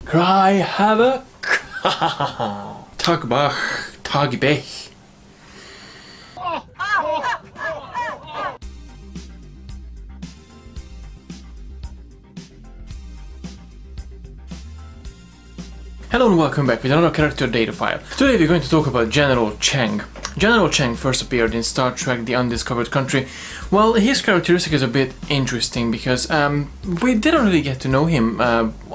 Cry havoc. Tagbach, tagbech. Hello and welcome back with another character data file. Today we're going to talk about General Chang. General Chang first appeared in Star Trek The Undiscovered Country. Well, his characteristic is a bit interesting because we didn't really get to know him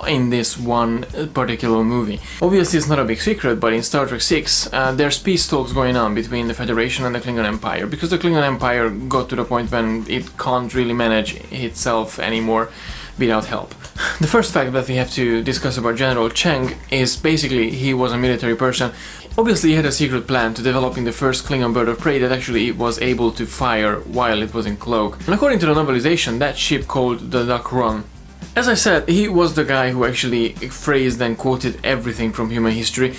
in this one particular movie. Obviously it's not a big secret, but in Star Trek 6 there's peace talks going on between the Federation and the Klingon Empire, because the Klingon Empire got to the point when it can't really manage itself anymore without help. The first fact that we have to discuss about General Chang is basically he was a military person. Obviously he had a secret plan to developing the first Klingon bird of prey that actually was able to fire while it was in cloak. And according to the novelization, that ship called the Duck Run. As I said, he was the guy who actually phrased and quoted everything from human history.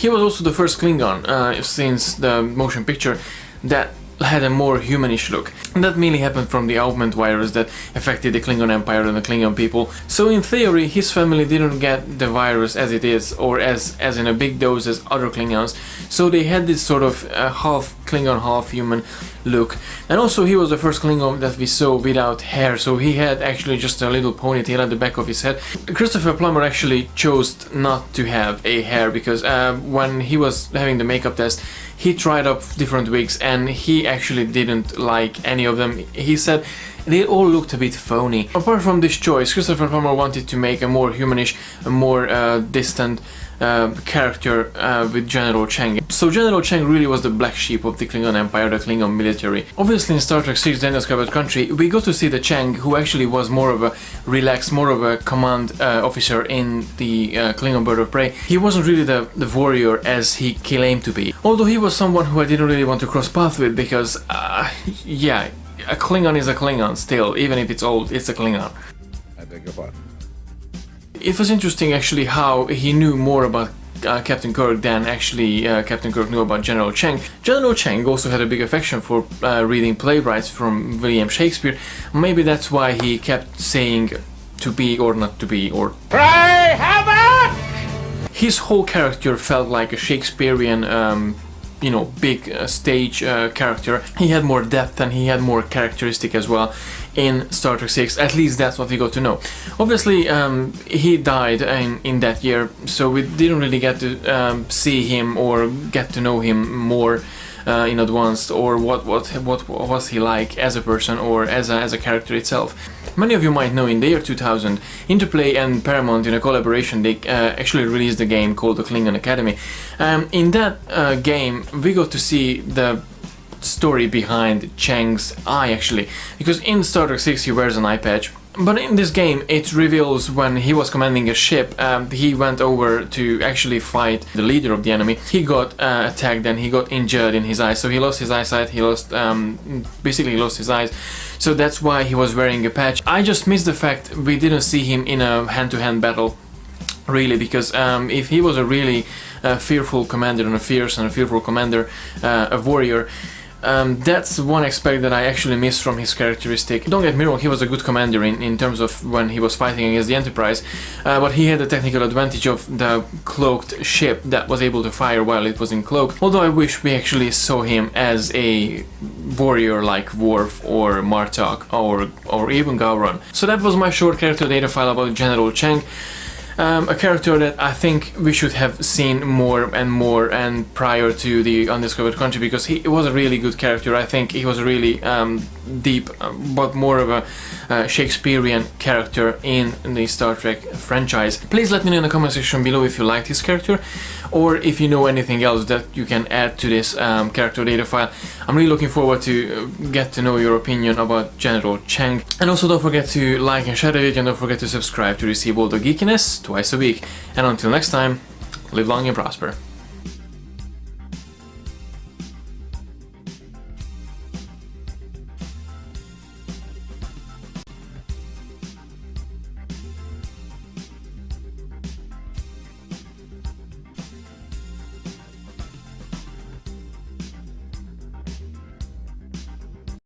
He was also the first Klingon since the motion picture that had a more humanish look. And that mainly happened from the augment virus that affected the Klingon Empire and the Klingon people. So in theory, his family didn't get the virus as it is, or as in a big dose as other Klingons. So they had this sort of half Klingon, half human look. And also he was the first Klingon that we saw without hair, so he had actually just a little ponytail at the back of his head. Christopher Plummer actually chose not to have a hair because when he was having the makeup test, he tried up different wigs and he actually didn't like any of them. He said they all looked a bit phony. Apart from this choice, Christopher Plummer wanted to make a more humanish, a more distant character with General Chang. So General Chang really was the black sheep of the Klingon Empire, the Klingon military. Obviously in Star Trek 6 The Undiscovered Country we got to see the Chang who actually was more of a relaxed, more of a command officer in the Klingon bird of prey. He wasn't really the warrior as he claimed to be. Although he was someone who I didn't really want to cross paths with because, yeah, a Klingon is a Klingon still, even if it's old, it's a Klingon. I beg your pardon. It was interesting actually how he knew more about Captain Kirk than actually Captain Kirk knew about General Chang. General Chang also had a big affection for reading playwrights from William Shakespeare. Maybe that's why he kept saying to be or not to be, or Cry havoc! his whole character felt like a Shakespearean you know, big stage character. He had more depth and he had more characteristic as well in Star Trek 6, at least that's what we got to know. Obviously he died in that year, so we didn't really get to see him or get to know him more in advance, or what was he like as a person or as a character itself. Many of you might know in the year 2000, Interplay and Paramount in a collaboration they actually released a game called the Klingon Academy. In that game we got to see the story behind Chang's eye actually, because in Star Trek 6 he wears an eye patch. But in this game it reveals when he was commanding a ship, he went over to actually fight the leader of the enemy. He got attacked and he got injured in his eyes, so he lost his eyesight, he lost, basically lost his eyes. So that's why he was wearing a patch. I just missed the fact we didn't see him in a hand-to-hand battle, really, because if he was a really fearful commander and a fierce and a fearful commander, a warrior, that's one aspect that I actually missed from his characteristic. Don't get me wrong, he was a good commander in terms of when he was fighting against the Enterprise, but he had the technical advantage of the cloaked ship that was able to fire while it was in cloak. Although I wish we actually saw him as a warrior like Worf or Martok or even Gowron. So that was my short character data file about General Chang. A character that I think we should have seen more and prior to the Undiscovered Country, because he was a really good character. I think he was a really deep but more of a Shakespearean character in the Star Trek franchise. Please let me know in the comment section below if you liked his character or if you know anything else that you can add to this character data file. I'm really looking forward to get to know your opinion about General Chang. And also don't forget to like and share the video, and don't forget to subscribe to receive all the geekiness twice a week. And until next time, live long and prosper.